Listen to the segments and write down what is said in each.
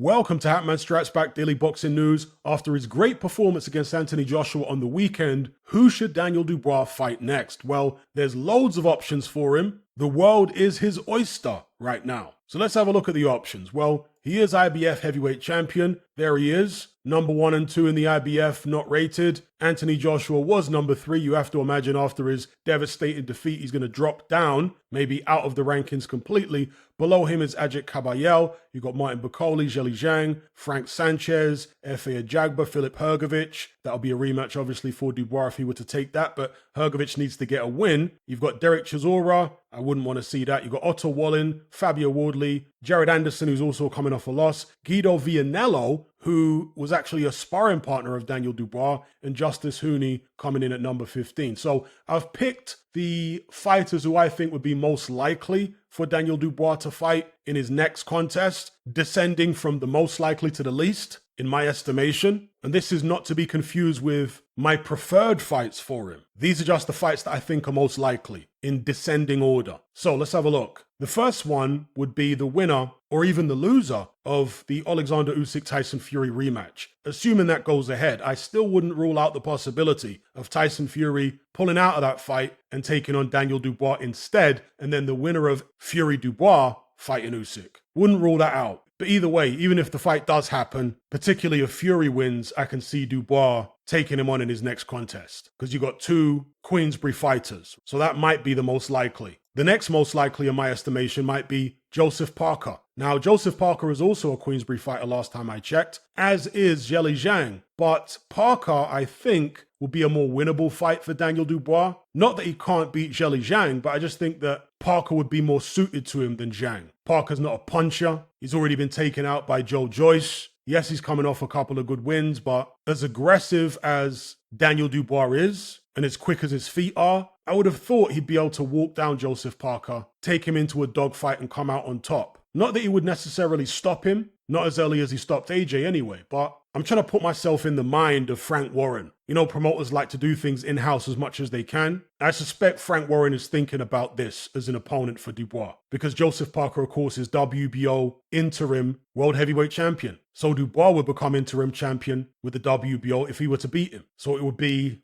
Welcome to Hatman Strikes Back Daily Boxing News. After his great performance against Anthony Joshua on the weekend, who should Daniel Dubois fight next? Well, there's loads of options for him. The world is his oyster right now. So let's have a look at the options. Well, he is IBF heavyweight champion. There he is. Number 1 and 2 in the IBF, not rated. Anthony Joshua was number 3. You have to imagine after his devastating defeat, he's going to drop down, maybe out of the rankings completely. Below him is Agit Kabayel. You've got Martin Bakole, Zhilei Zhang, Frank Sanchez, Agit Kabayel, Filip Hrgovic. That'll be a rematch, obviously, for Dubois if he were to take that, but Hrgovic needs to get a win. You've got Derek Chisora. I wouldn't want to see that. You've got Otto Wallin, Fabio Wardley, Jared Anderson, who's also coming off a loss, Guido Vianello, who was actually a sparring partner of Daniel Dubois, and Justice Hooney coming in at number 15. So I've picked the fighters who I think would be most likely for Daniel Dubois to fight in his next contest, descending from the most likely to the least, in my estimation. And this is not to be confused with my preferred fights for him. These are just the fights that I think are most likely in descending order. So let's have a look. The first one would be the winner or even the loser of the Alexander Usyk-Tyson Fury rematch. Assuming that goes ahead, I still wouldn't rule out the possibility of Tyson Fury pulling out of that fight and taking on Daniel Dubois instead, and then the winner of Fury-Dubois fighting Usyk. Wouldn't rule that out. But either way, even if the fight does happen, particularly if Fury wins, I can see Dubois taking him on in his next contest. Because you've got 2 Queensberry fighters. So that might be the most likely. The next most likely, in my estimation, might be Joseph Parker. Now, Joseph Parker is also a Queensberry fighter last time I checked, as is Zhilei Zhang. But Parker, I think, will be a more winnable fight for Daniel Dubois. Not that he can't beat Zhilei Zhang, but I just think that Parker would be more suited to him than Zhang. Parker's not a puncher. He's already been taken out by Joe Joyce. Yes, he's coming off a couple of good wins, but as aggressive as Daniel Dubois is, and as quick as his feet are, I would have thought he'd be able to walk down Joseph Parker, take him into a dogfight and come out on top. Not that he would necessarily stop him, not as early as he stopped AJ anyway, but I'm trying to put myself in the mind of Frank Warren. You know, promoters like to do things in-house as much as they can. I suspect Frank Warren is thinking about this as an opponent for Dubois, because Joseph Parker, of course, is WBO interim world heavyweight champion. So Dubois would become interim champion with the WBO if he were to beat him. So it would be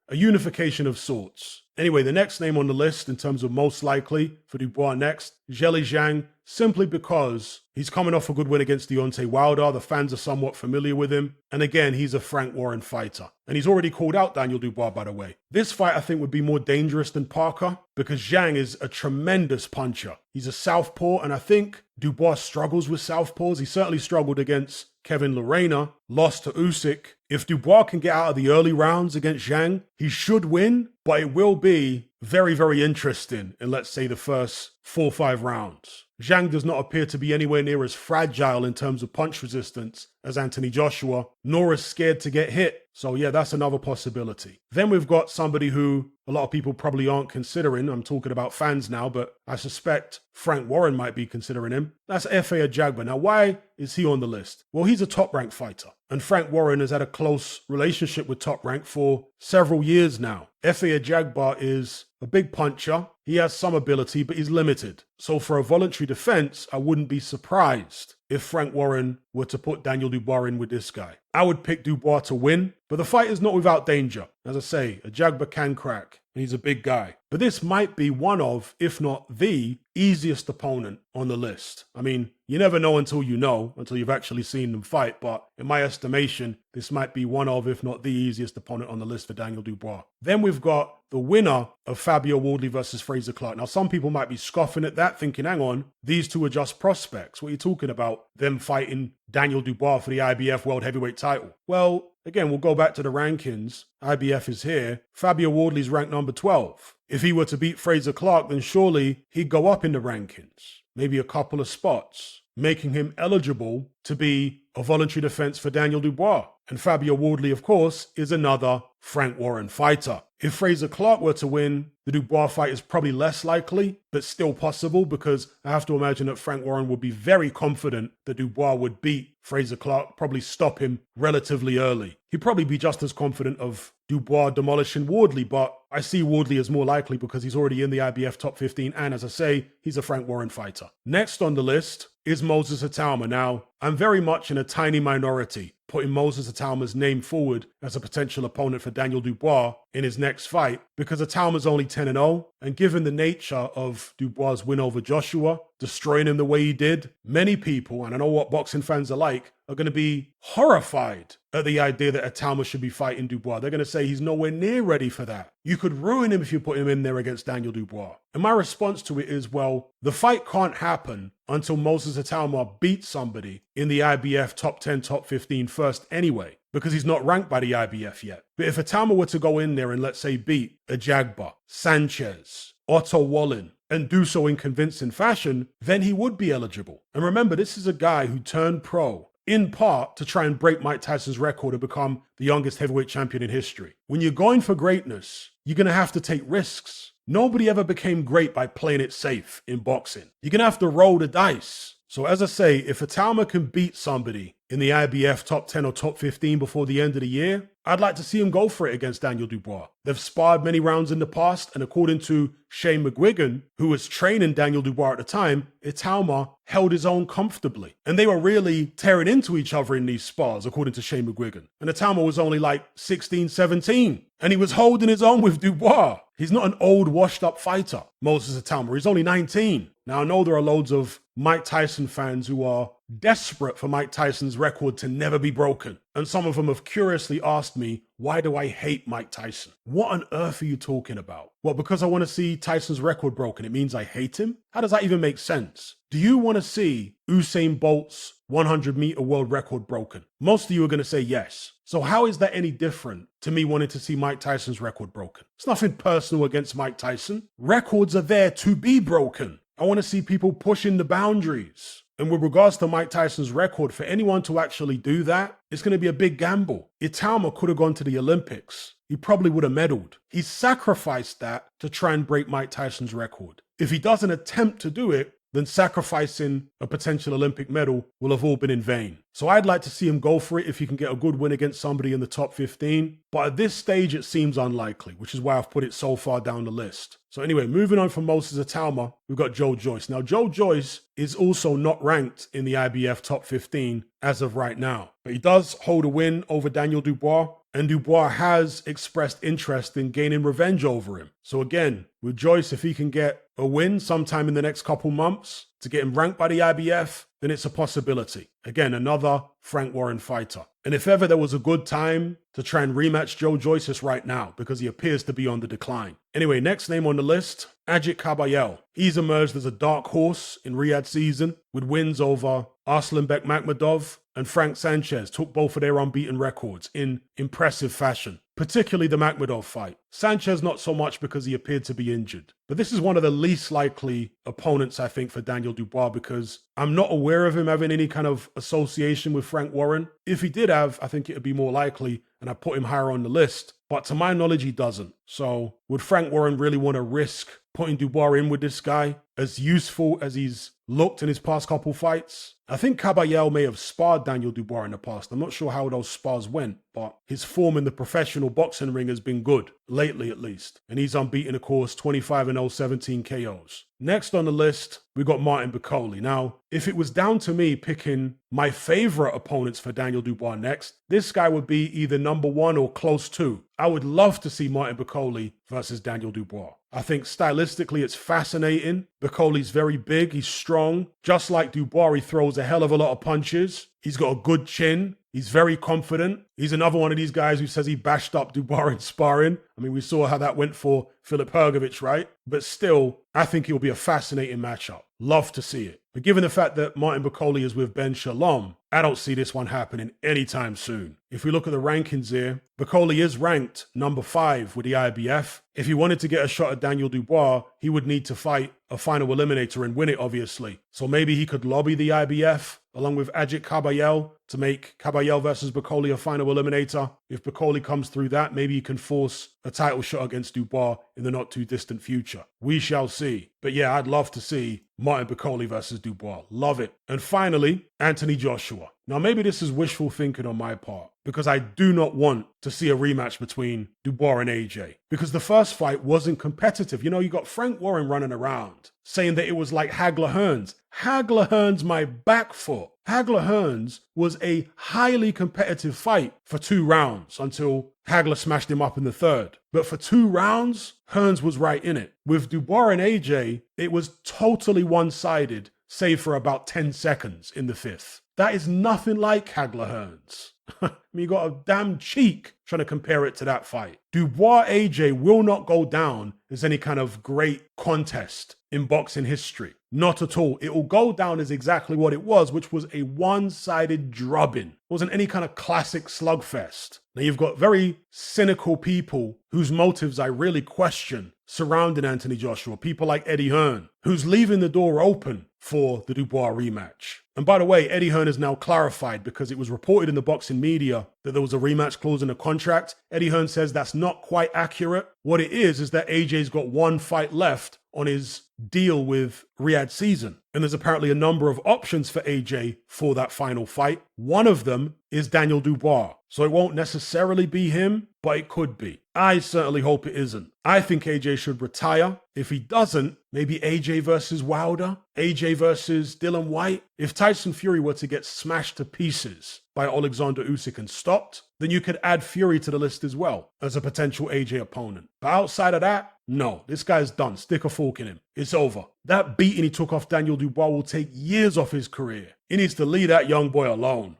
a unification of sorts. Anyway, the next name on the list in terms of most likely for Dubois next, Zhilei Zhang, simply because he's coming off a good win against Deontay Wilder. The fans are somewhat familiar with him. And again, he's a Frank Warren fighter. And he's already called out Daniel Dubois, by the way. This fight, I think, would be more dangerous than Parker because Zhang is a tremendous puncher. He's a southpaw, and I think Dubois struggles with southpaws. He certainly struggled against Kevin Lerena, lost to Usyk. If Dubois can get out of the early rounds against Zhang, he should win, but it will be very, very interesting in, let's say, the first 4 or 5 rounds. Zhang does not appear to be anywhere near as fragile in terms of punch resistance as Anthony Joshua, nor as scared to get hit. So yeah, that's another possibility. Then we've got somebody who a lot of people probably aren't considering. I'm talking about fans now, but I suspect Frank Warren might be considering him. That's Agit Kabayel. Now, why is he on the list? Well, he's a top-ranked fighter, and Frank Warren has had a close relationship with Top Rank for several years now. Agit Kabayel is a big puncher. He has some ability, but he's limited. So for a voluntary defense, I wouldn't be surprised if Frank Warren were to put Daniel Dubois in with this guy. I would pick Dubois to win, but the fight is not without danger. As I say, Kabayel can crack, and he's a big guy. But this might be one of, if not the, easiest opponent on the list. I mean, you never know until you know, until you've actually seen them fight, but in my estimation, this might be one of, if not the easiest opponent on the list for Daniel Dubois. Then we've got the winner of Fabio Wardley versus Frazer Clarke. Now, some people might be scoffing at that, thinking, hang on, these two are just prospects. What are you talking about? Them fighting Daniel Dubois for the IBF World Heavyweight title. Well, again, we'll go back to the rankings. IBF is here. Fabio Wardley's ranked number 12. If he were to beat Frazer Clarke, then surely he'd go up in the rankings. Maybe a couple of spots, making him eligible to be a voluntary defense for Daniel Dubois. And Fabio Wardley, of course, is another Frank Warren fighter. If Frazer Clarke were to win, the Dubois fight is probably less likely, but still possible, because I have to imagine that Frank Warren would be very confident that Dubois would beat Frazer Clarke, probably stop him relatively early. He'd probably be just as confident of Dubois demolishing Wardley, but I see Wardley as more likely because he's already in the IBF top 15, and as I say, he's a Frank Warren fighter. Next on the list is Moses Itauma. Now, I'm very much in a tiny minority, putting Moses Itauma's name forward as a potential opponent for Daniel Dubois in his next fight, because Itauma's only 10-0, and given the nature of Dubois' win over Joshua, destroying him the way he did, many people, and I know what boxing fans are like, are going to be horrified at the idea that Itauma should be fighting Dubois. They're going to say he's nowhere near ready for that. You could ruin him if you put him in there against Daniel Dubois. And my response to it is, well, the fight can't happen until Moses Itauma beats somebody in the IBF top 10, top 15 first anyway, because he's not ranked by the IBF yet. But if Itauma were to go in there and, let's say, beat Ajagba, Sanchez, Otto Wallin, and do so in convincing fashion, then he would be eligible. And remember, this is a guy who turned pro in part to try and break Mike Tyson's record and become the youngest heavyweight champion in history. When you're going for greatness, you're going to have to take risks. Nobody ever became great by playing it safe in boxing. You're going to have to roll the dice. So as I say, if Itauma can beat somebody in the IBF top 10 or top 15 before the end of the year, I'd like to see him go for it against Daniel Dubois. They've sparred many rounds in the past, and according to Shane McGuigan, who was training Daniel Dubois at the time, Itauma held his own comfortably. And they were really tearing into each other in these spars, according to Shane McGuigan. And Itauma was only like 16, 17. And he was holding his own with Dubois. He's not an old, washed-up fighter, Moses Itauma. He's only 19. Now, I know there are loads of Mike Tyson fans who are desperate for Mike Tyson's record to never be broken. And some of them have curiously asked me, why do I hate Mike Tyson? What on earth are you talking about? What, because I want to see Tyson's record broken, it means I hate him? How does that even make sense? Do you want to see Usain Bolt's 100-meter world record broken? Most of you are going to say yes. So how is that any different to me wanting to see Mike Tyson's record broken? It's nothing personal against Mike Tyson. Records are there to be broken. I want to see people pushing the boundaries. And with regards to Mike Tyson's record, for anyone to actually do that, it's going to be a big gamble. Itauma could have gone to the Olympics. He probably would have medaled. He sacrificed that to try and break Mike Tyson's record. If he doesn't attempt to do it, then sacrificing a potential Olympic medal will have all been in vain. So I'd like to see him go for it if he can get a good win against somebody in the top 15. But at this stage, it seems unlikely, which is why I've put it so far down the list. So anyway, moving on from Moses Itauma, we've got Joe Joyce. Now, Joe Joyce is also not ranked in the IBF top 15 as of right now. But he does hold a win over Daniel Dubois. And Dubois has expressed interest in gaining revenge over him. So again, with Joyce, if he can get a win sometime in the next couple months to get him ranked by the IBF, then it's a possibility. Again, another Frank Warren fighter. And if ever there was a good time to try and rematch Joe Joyce, it's right now, because he appears to be on the decline. Anyway, next name on the list, Agit Kabayel. He's emerged as a dark horse in Riyadh season with wins over Arslanbek Makhmudov and Frank Sanchez. Took both of their unbeaten records in impressive fashion, particularly the Makhmudov fight. Sanchez not so much because he appeared to be injured. But this is one of the least likely opponents, I think, for Daniel Dubois, because I'm not aware of him having any kind of association with Frank Warren. If he did have, I think it would be more likely, and I put him higher on the list. But to my knowledge, he doesn't. So would Frank Warren really want to risk putting Dubois in with this guy, as useful as he's looked in his past couple fights? I think Kabayel may have sparred Daniel Dubois in the past. I'm not sure how those spars went, but his form in the professional boxing ring has been good, lately at least. And he's unbeaten, of course, 25-0, 17 KOs. Next on the list, we got Martin Bakole. Now, if it was down to me picking my favorite opponents for Daniel Dubois next, this guy would be either number one or close to. I would love to see Martin Bakole versus Daniel Dubois. I think stylistically it's fascinating. Bakole's very big, he's strong. Just like Dubois, he throws a hell of a lot of punches. He's got a good chin. He's very confident. He's another one of these guys who says he bashed up Dubois in sparring. I mean, we saw how that went for Filip Hrgovic, right? But still, I think it'll be a fascinating matchup. Love to see it. But given the fact that Martin Bakole is with Ben Shalom, I don't see this one happening anytime soon. If we look at the rankings here, Bakole is ranked number 5 with the IBF. If he wanted to get a shot at Daniel Dubois, he would need to fight a final eliminator and win it, obviously. So maybe he could lobby the IBF along with Agit Kabayel to make Kabayel versus Bakole a final eliminator. If Bakole comes through that, maybe he can force a title shot against Dubois in the not too distant future. We shall see. But yeah, I'd love to see Martin Bakole versus Dubois. Love it. And finally, Anthony Joshua. Now, maybe this is wishful thinking on my part, because I do not want to see a rematch between Dubois and AJ. Because the first fight wasn't competitive. You know, you got Frank Warren running around saying that it was like Hagler Hearns. Hagler Hearns my back foot. Hagler-Hearns was a highly competitive fight for 2 rounds until Hagler smashed him up in the third. But for 2 rounds, Hearns was right in it. With Dubois and AJ, it was totally one-sided, save for about 10 seconds in the fifth. That is nothing like Hagler-Hearns. I mean, you got a damn cheek trying to compare it to that fight. Dubois AJ will not go down as any kind of great contest in boxing history. Not at all. It will go down as exactly what it was, which was a one-sided drubbing. It wasn't any kind of classic slugfest. Now, you've got very cynical people whose motives I really question surrounding Anthony Joshua. People like Eddie Hearn, who's leaving the door open for the Dubois rematch. And by the way, Eddie Hearn has now clarified, because it was reported in the boxing media that there was a rematch clause in the contract. Eddie Hearn says that's not quite accurate. What it is that AJ's got 1 fight left on his deal with Riyadh Season. And there's apparently a number of options for AJ for that final fight. One of them is Daniel Dubois. So it won't necessarily be him, but it could be. I certainly hope it isn't. I think AJ should retire. If he doesn't, maybe AJ versus Wilder, AJ versus Dylan White. If Tyson Fury were to get smashed to pieces by Alexander Usyk and stopped, then you could add Fury to the list as well as a potential AJ opponent. But outside of that, no, this guy's done. Stick a fork in him. It's over. That beating he took off Daniel Dubois will take years off his career. He needs to leave that young boy alone.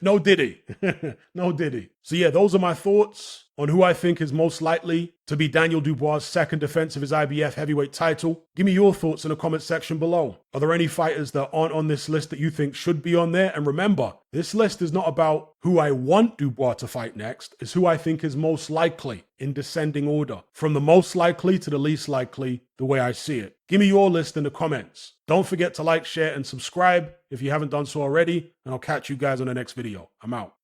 No diddy. No diddy. So yeah, those are my thoughts on who I think is most likely to be Daniel Dubois' second defense of his IBF heavyweight title. Give me your thoughts in the comment section below. Are there any fighters that aren't on this list that you think should be on there? And remember, this list is not about who I want Dubois to fight next. It's who I think is most likely in descending order, from the most likely to the least likely, the way I see it. Give me your list in the comments. Don't forget to like, share, and subscribe if you haven't done so already, and I'll catch you guys on the next video. I'm out.